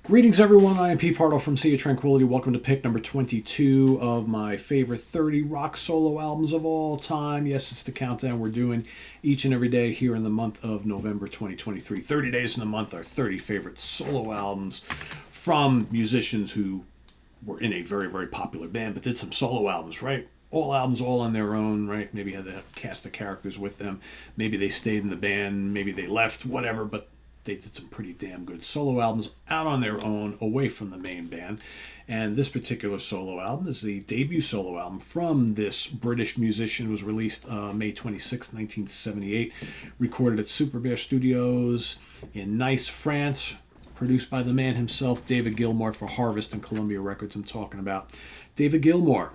Greetings, everyone. I am Pete Pardo from Sea of Tranquility. Welcome to pick number 22 of my favorite 30 rock solo albums of all time. Yes, it's the countdown we're doing each and every day here in the month of November 2023. 30 days in the month are 30 favorite solo albums from musicians who were in a very, very popular band, but did some solo albums, right? All albums all on their own, right? Maybe had the cast of characters with them. Maybe they stayed in the band. Maybe they left, whatever, but they did some pretty damn good solo albums out on their own, away from the main band. And this particular solo album is the debut solo album from this British musician. It was released May 26, 1978, recorded at Super Bear Studios in Nice, France, produced by the man himself, David Gilmour, for Harvest and Columbia Records. I'm talking about David Gilmour.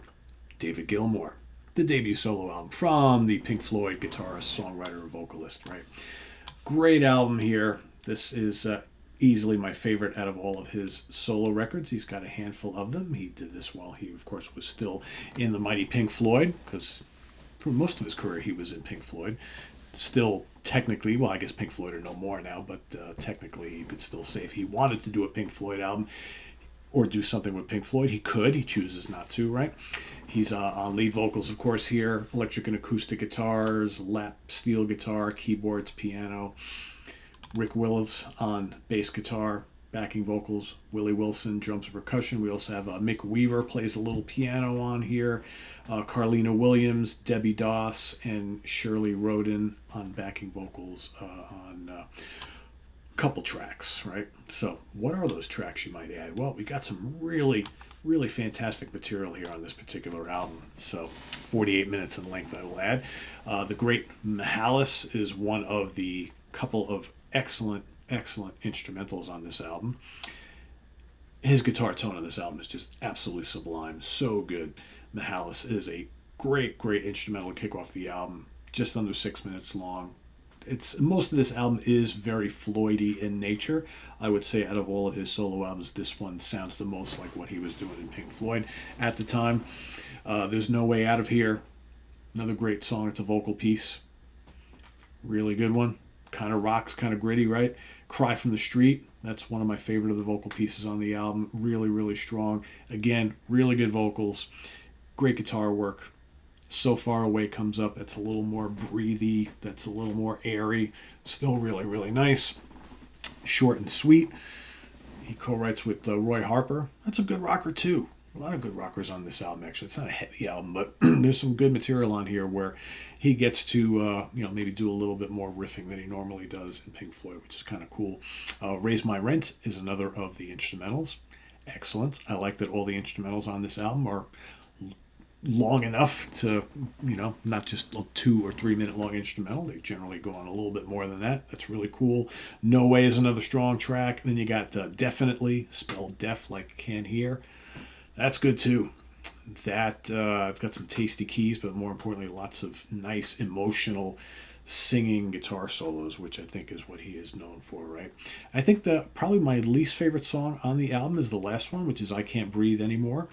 David Gilmour, the debut solo album from the Pink Floyd guitarist, songwriter, and vocalist, right? Great album here. This is easily my favorite out of all of his solo records. He's got a handful of them. He did this while he, of course, was still in the mighty Pink Floyd, because for most of his career he was in Pink Floyd. Still technically, well, I guess Pink Floyd are no more now, but technically you could still say if he wanted to do a Pink Floyd album or do something with Pink Floyd, he could. He chooses not to, right? He's on lead vocals, of course, here. Electric and acoustic guitars, lap steel guitar, keyboards, piano. Rick Willis on bass guitar, backing vocals. Willie Wilson, drums and percussion. We also have Mick Weaver plays a little piano on here. Carlina Williams, Debbie Doss, and Shirley Roden on backing vocals on a couple tracks, right? So what are those tracks, you might add? Well, we got some really fantastic material here on this particular album. So 48 minutes in length, I will add. The Great Mahalis is one of the couple of excellent instrumentals on this album. His guitar tone on this album is just absolutely sublime. So good. Mahalis is a great instrumental to kick off the album. Just under 6 minutes long. Most of this album is very Floydy in nature. I would say out of all of his solo albums, this one sounds the most like what he was doing in Pink Floyd at the time. There's No Way Out of Here. Another great song. It's a vocal piece. Really good one. Kind of rocks, kind of gritty, right? Cry from the Street. That's one of my favorite of the vocal pieces on the album. Really strong. Again, really good vocals. Great guitar work. So Far Away comes up. That's a little more breathy. That's a little more airy. Still really nice. Short and sweet. He co-writes with Roy Harper. That's a good rocker too. A lot of good rockers on this album, actually. It's not a heavy album, but there's some good material on here where he gets to, maybe do a little bit more riffing than he normally does in Pink Floyd, which is kind of cool. Raise My Rent is another of the instrumentals. Excellent. I like that all the instrumentals on this album are long enough to, not just a 2 or 3 minute long instrumental. They generally go on a little bit more than that. That's really cool. No Way is another strong track. Then you got Definitely, spelled deaf like can hear. That's good too. It's got some tasty keys, but more importantly, lots of nice emotional singing guitar solos, which I think is what he is known for, right? I think probably my least favorite song on the album is the last one, which is I Can't Breathe Anymore.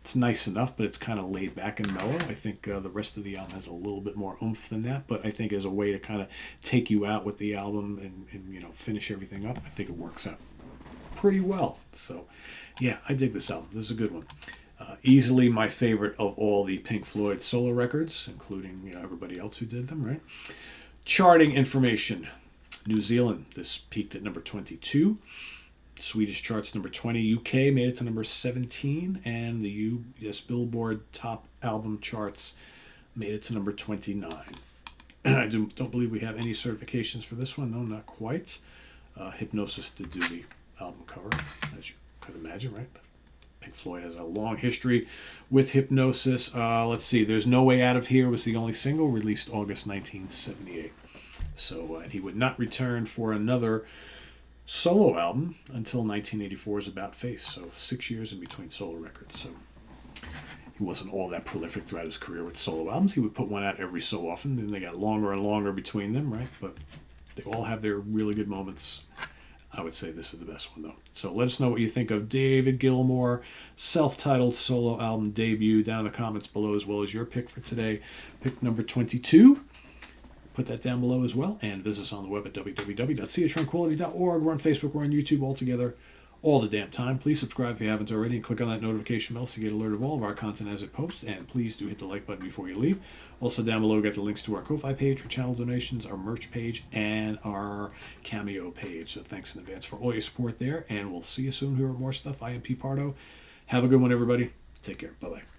It's nice enough, but it's kind of laid back and mellow. I think the rest of the album has a little bit more oomph than that, but I think as a way to kind of take you out with the album and finish everything up, I think it works out pretty well. So yeah, I dig this album. This is a good one. Easily my favorite of all the Pink Floyd solo records, including everybody else who did them, right? Charting information. New Zealand, this peaked at number 22. Swedish charts number 20. UK made it to number 17. And the US Billboard Top Album charts made it to number 29. I don't believe we have any certifications for this one. No, not quite. Hypnosis did do the album cover, as you could imagine, right? Pink Floyd has a long history with Hypnosis. Let's see. There's No Way Out of Here was the only single, released August 1978. So, and he would not return for another solo album until 1984's About Face. So 6 years in between solo records. So he wasn't all that prolific throughout his career with solo albums. He would put one out every so often, and they got longer and longer between them, right? But they all have their really good moments. I would say this is the best one, though. So let us know what you think of David Gilmour, self-titled solo album debut, down in the comments below, as well as your pick for today. Pick number 22. Put that down below as well. And visit us on the web at www.seatranquility.org. We're on Facebook. We're on YouTube all together. all the damn time. Please subscribe if you haven't already and click on that notification bell so you get alert of all of our content as it posts. And please do hit the like button before you leave. Also, down below, we got the links to our Ko-Fi page for channel donations, our merch page, and our Cameo page. So thanks in advance for all your support there. And we'll see you soon here with more stuff. I am Pete Pardo. Have a good one, everybody. Take care. Bye-bye.